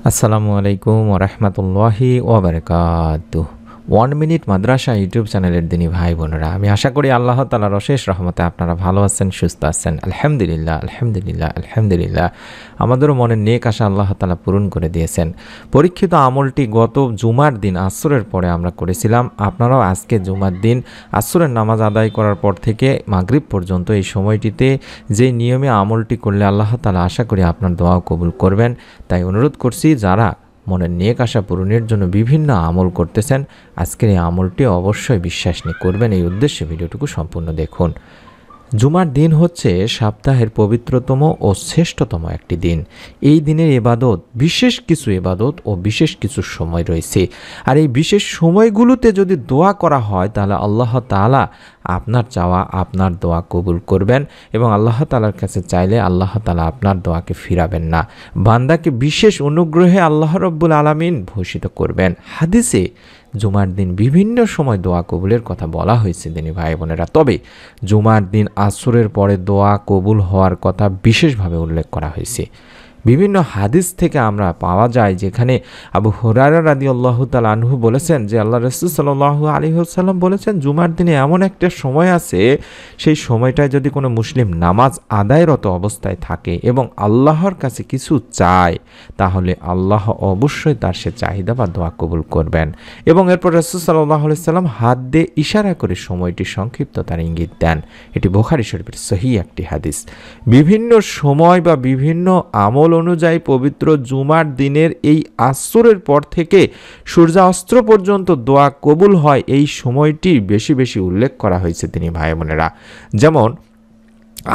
আসসালামু আলাইকুম ওরহমতুল্লাহি ওবরকাতুহ। 1 মিনিট মাদ্রাসা ইউটিউব চ্যানেলের দিনী ভাই বোনেরা, আমি আশা করি আল্লাহ তাআলার অশেষ রহমতে আপনারা ভালো আছেন, সুস্থ আছেন। আলহামদুলিল্লাহ আলহামদুলিল্লাহ আলহামদুলিল্লাহ। আমাদেরও মনের নেক আশা আল্লাহ তাআলা পূরণ করে দিয়েছেন। পরীক্ষিত আমলটি গত জুমার দিন আসরের পরে আমরা করেছিলাম। আপনারাও আজকে জুমার দিন আসরের নামাজ আদায় করার পর থেকে মাগরিব পর্যন্ত এই সময়টিতে যে নিয়মে আমলটি করলে আল্লাহ তাআলা আশা করি আপনার দোয়াও কবুল করবেন। তাই অনুরোধ করছি, যারা মনের নেক আশা পূরণের জন্য বিভিন্ন আমল করতেছেন, আজকের এই আমলটি অবশ্যই বিশ্বাস নিয়ে করবেন। এই উদ্দেশ্যে ভিডিওটুকু সম্পূর্ণ দেখুন। জুমার দিন হচ্ছে সপ্তাহের পবিত্রতম ও শ্রেষ্ঠতম একটি দিন। এই দিনের ইবাদত, বিশেষ কিছু ইবাদত ও বিশেষ কিছু সময় রয়েছে। আর এই বিশেষ সময়গুলোতে যদি দোয়া করা হয়, তাহলে আল্লাহ তাআলা আপনার চাওয়া, আপনার দোয়া কবুল করবেন এবং আল্লাহ তাআলার কাছে চাইলে আল্লাহ তাআলা আপনার দোয়াকে ফিরাবেন না। বান্দাকে বিশেষ অনুগ্রহে আল্লাহ রব্বুল আলামিন ভূষিত করবেন। হাদিসে জুমার দিন বিভিন্ন সময় দোয়া কবুলের কথা বলা হয়েছে দিনী ভাই বোনেরা। তবে জুমার দিন আসরের পরে দোয়া কবুল হওয়ার কথা বিশেষভাবে উল্লেখ করা হয়েছে। বিভিন্ন হাদিস থেকে আমরা পাওয়া যায়, যেখানে আবু হুরায়রা রাদিয়াল্লাহু তাআলা আনহু বলেছেন যে আল্লাহ রাসূল সাল্লাল্লাহু আলাইহি ওয়াসাল্লাম বলেছেন, জুমার দিনে এমন একটা সময় আছে, সেই সময়টায় যদি কোনো মুসলিম নামাজ আদায়রত অবস্থায় থাকে এবং আল্লাহর কাছে কিছু চায়, তাহলে আল্লাহ অবশ্যই তার সে চাহিদা বা দোয়া কবুল করবেন। এবং এরপর রাসূল সাল্লাল্লাহু আলাইহি ওয়াসাল্লাম হাত দিয়ে ইশারা করে সময়টি সংক্ষিপ্ততার ইঙ্গিত দেন। এটি বুখারী শরীফের সহিহ একটি হাদিস। বিভিন্ন সময় বা বিভিন্ন আমল অনুযায়ী পবিত্র জুমার দিনের এই আসরের পর থেকে সূর্যাস্ত পর্যন্ত দোয়া কবুল হয়, এই সময়টি বেশি বেশি উল্লেখ করা হয়েছে তিনি ভাই বোনেরা। যেমন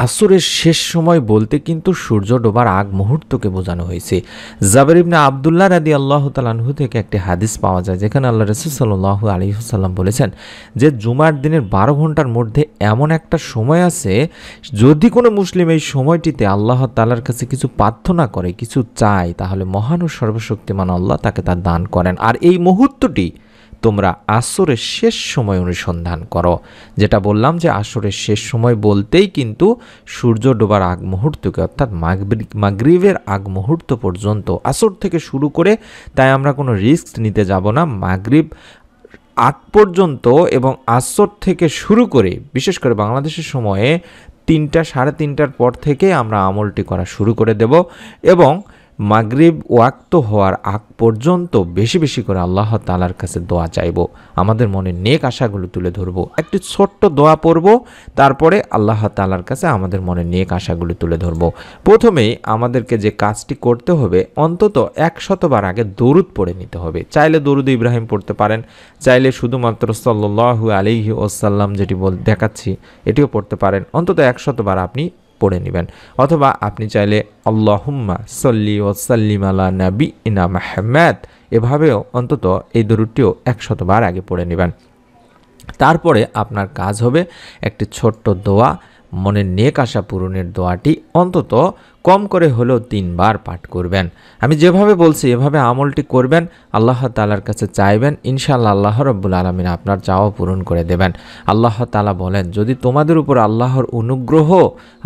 আসরের শেষ সময় বলতে কিন্তু সূর্য ডোবার আগ মুহূর্তকে বোঝানো হয়েছে। জাবের ইবনে আব্দুল্লাহ রাদিয়াল্লাহু তাআলা আনহু থেকে একটি হাদিস পাওয়া যায়, যেখানে আল্লাহ রাসূল সাল্লাল্লাহু আলাইহি ওয়াসাল্লাম বলেছেন যে জুমার দিনের 12 ঘন্টার মধ্যে এমন একটা সময় আছে, যদি কোনো মুসলিম এই সময়টিতে আল্লাহ তাআলার কাছে কিছু প্রার্থনা করে, কিছু চায়, তাহলে মহান ও সর্বশক্তিমান আল্লাহ তাকে তা দান করেন। আর এই মুহূর্তটি তোমরা আসরের শেষ সময় অনুসন্ধান করো। যেটা বললাম যে আসরের শেষ সময় বলতেই কিন্তু সূর্য ডোবার আগ মুহূর্তকে, অর্থাৎ মাগরিবের আগ মুহূর্ত পর্যন্ত, আসর থেকে শুরু করে, তাই আমরা কোনো রিস্ক নিতে যাব না। মাগরিব আগ পর্যন্ত এবং আসর থেকে শুরু করে, বিশেষ করে বাংলাদেশের সময়ে 3টা সাড়ে 3টার পর থেকে আমরা আমলটি করা শুরু করে দেব এবং মাগরিব ওয়াক্ত হওয়ার আগ পর্যন্ত বেশি বেশি করে আল্লাহ তাআলার কাছে দোয়া চাইব, আমাদের মনে নেক আশাগুলো তুলে ধরব, একটি ছোট্ট দোয়া পড়ব, তারপরে আল্লাহ তাআলার কাছে আমাদের মনে নেক আশাগুলো তুলে ধরব। প্রথমেই আমাদেরকে যে কাজটি করতে হবে, অন্তত 100 বার আগে দরুদ পড়ে নিতে হবে। চাইলে দরুদ ইব্রাহিম পড়তে পারেন, চাইলে শুধুমাত্র সাল্লাল্লাহু আলাইহি ওয়াসাল্লাম যেটি দেখাচ্ছি এটিও পড়তে পারেন। অন্তত 100 বার আপনি পড়ে নেবেন। অথবা আপনি চাইলে আল্লাহুম্মা সাল্লি ওয়া সাল্লিম আলা নাবিয়িনা মুহাম্মাদ, এভাবেও অন্তত এই দরুদটিও 100 বার আগে পড়ে নেবেন। তারপরে আপনার কাজ হবে একটি ছোট্ট দোয়া, মনের নেক আশা পূরণের দোয়াটি অন্তত কম করে হলেও 3 বার পাঠ করবেন। আমি যেভাবে বলছি এভাবে আমলটি করবেন, আল্লাহ তাআলার কাছে চাইবেন, ইনশাআল্লাহ আল্লাহ রাব্বুল আলামিন আপনার চাওয়া পূরণ করে দেবেন। আল্লাহ তাআলা বলেন, যদি তোমাদের উপর আল্লাহর অনুগ্রহ,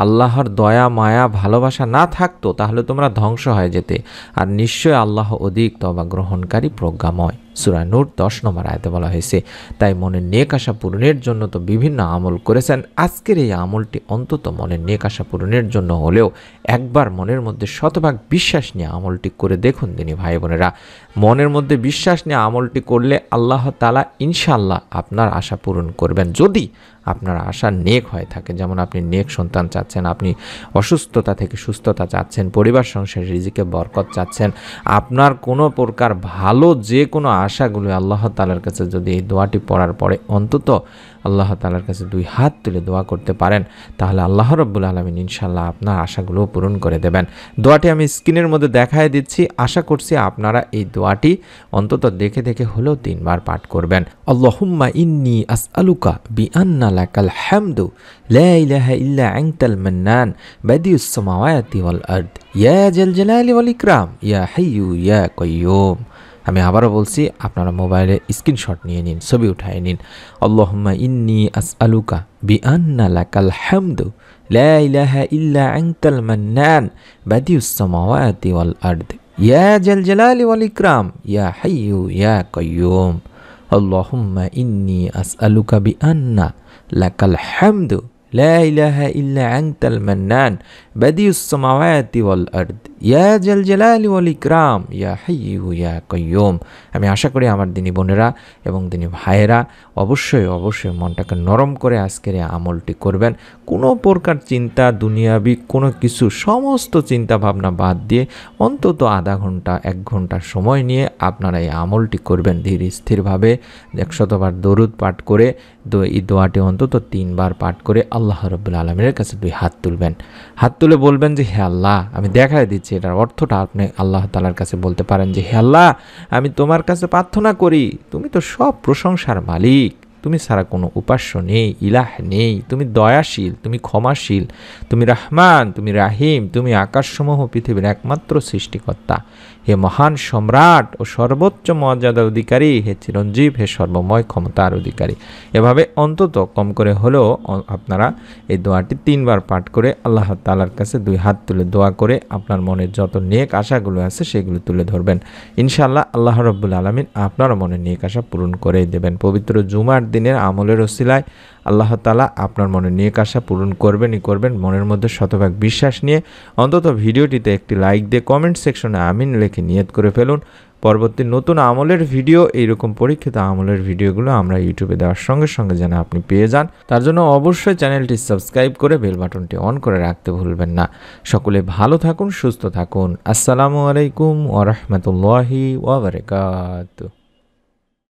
আল্লাহর দয়া মায়া ভালোবাসা না থাকতো, তাহলে তোমরা ধ্বংস হয়ে যেতে। আর নিশ্চয় আল্লাহ অধিক তওবা গ্রহণকারী, প্রজ্ঞাময়। সূরা নূর 10 নম্বর আয়াতে বলা হয়েছে। তাই মনের নেক আশা পূরণের জন্য তো বিভিন্ন আমল করেছেন, আজকের এই আমলটি অন্তত মনের নেক আশা পূরণের জন্য হলেও একবার মনের মধ্যে শতভাগ বিশ্বাস নিয়ে আমলটি করে দেখুন দিনী ভাই বোনেরা। মনের মধ্যে বিশ্বাস নিয়ে আমলটি করলে আল্লাহ তাআলা ইনশাআল্লাহ আপনার আশা পূরণ করবেন, যদি আপনার আশা নেক হয়ে থাকে। যেমন আপনি নেক সন্তান চাচ্ছেন, আপনি অসুস্থতা থেকে সুস্থতা চাচ্ছেন, পরিবার সংসারে রিজিকে বরকত চাচ্ছেন, আপনার কোনো প্রকার ভালো যে কোনো আশাগুলো আল্লাহ তাআলার কাছে যদি এই দোয়াটি পড়ার পরে অন্তত আল্লাহ তাআলার কাছে 2 হাত তুলে দোয়া করতে পারেন, তাহলে আল্লাহ রাব্বুল আলামিন ইনশাআল্লাহ আপনার আশাগুলো পূরণ করে দেবেন। দোয়াটি আমি স্ক্রিনের মধ্যে দেখায় দিচ্ছি। আশা করছি আপনারা এই দোয়াটি অন্তত দেখে দেখে হলেও 3 বার পাঠ করবেন। আল্লাহুম্মা ইন্নী আসআলুকা বিআন্না লাকাল হামদু লা ইলাহা ইল্লা আনতাল মান্নান বাদিউস সামাওয়াতি ওয়াল আরদ ইয়া জাল জালালি ওয়াল ইকরাম ইয়া হাইয়্যু ইয়া কাইয়্যুম। আমি আবারও বলছি, আপনারা মোবাইলে স্ক্রিনশট নিয়ে নিন, ছবি উঠায় নিন। আল্লাহুম্মা ইন্নী আসআলুকা বিআন্না লাকাল হামদু লা ইলাহা ইল্লা আনতাল মান্নান বাদিউস সামাওয়াতি ওয়াল আরদ ইয়া জাল জালালি ওয়াল ইকরাম ইয়া হাইয়ু ইয়া কাইয়ুম আল্লাহুম্মা ইন্নী আসআলুকা বিআন্না লাকাল হামদু লা ইলাহা ইল্লা আনতাল মান্নান বাদিউস সামাওয়াতি ওয়াল আরদ ইয়া জাল জালালি ওয়াল ইকরাম ইয়া হাইয়ু ইয়া কাইয়ুম। আমি আশা করি আমার দিনী বোনেরা এবং দিনী ভাইয়েরা অবশ্যই মনটাকে নরম করে আজকের এই আমলটি করবেন। কোনো প্রকার চিন্তা দুনিয়াবি কোনো কিছু সমস্ত চিন্তা ভাবনা বাদ দিয়ে অন্তত আধা ঘন্টা 1 ঘন্টা সময় নিয়ে আপনারা এই আমলটি করবেন ধীর স্থিরভাবে 100 বার দরুদ পাঠ করে এই দোয়াটি অন্তত 3 বার পাঠ করে আল্লাহ রাব্বুল আলামিনের কাছে 2 হাত তুলবেন। হাত তুলে বলবেন যে হে আল্লাহ, আমি দেখাই দিচ্ছি এটার অর্থটা আপনি আল্লাহ তাআলার কাছে বলতে পারেন যে হে আল্লাহ, আমি তোমার কাছে প্রার্থনা করি, তুমি তো সব প্রশংসার মালিক, তুমি ছাড়া কোনো উপাস্য নেই, ইলাহ নেই, তুমি দয়াশীল, তুমি ক্ষমাশীল, তুমি রহমান, তুমি রাহিম, তুমি আকাশসমূহ পৃথিবীর একমাত্র সৃষ্টিকর্তা। হে মহান সম্রাট ও সর্বোচ্চ মর্যাদার অধিকারী, হে চিরঞ্জীব, হে সর্বময় ক্ষমতার অধিকারী। এভাবে অন্তত কম করে হলেও আপনারা এই দোয়াটি 3 বার পাঠ করে আল্লাহ তাআলার কাছে 2 হাত তুলে দোয়া করে আপনার মনের যত নেক আশাগুলো আছে সেগুলো তুলে ধরবেন। ইনশাআল্লাহ আল্লাহ রাব্বুল আলামিন আপনার মনের নেক আশা পূরণ করে দেবেন। পবিত্র জুমার দিনের আমলের ওসিলায় আল্লাহ তাআলা আপনার মনের নেক আশা পূরণ করবেনই করবেন। মনের মধ্যে শতভাগ বিশ্বাস নিয়ে অন্তত ভিডিওটিতে একটি লাইক দিয়ে কমেন্ট সেকশনে আমিন লিখে নিয়ত করে ফেলুন। পরবর্তী নতুন আমলের ভিডিও, এইরকম পরীক্ষিত আমলের ভিডিওগুলো আমরা ইউটিউবে দেওয়ার সঙ্গে সঙ্গে যেন আপনি পেয়ে যান, তার জন্য অবশ্যই চ্যানেলটি সাবস্ক্রাইব করে বেল বাটনটি অন করে রাখতে ভুলবেন না। সকলে ভালো থাকুন, সুস্থ থাকুন। আসসালামু আলাইকুম ওয়া রাহমাতুল্লাহি ওয়া বারাকাতুহু।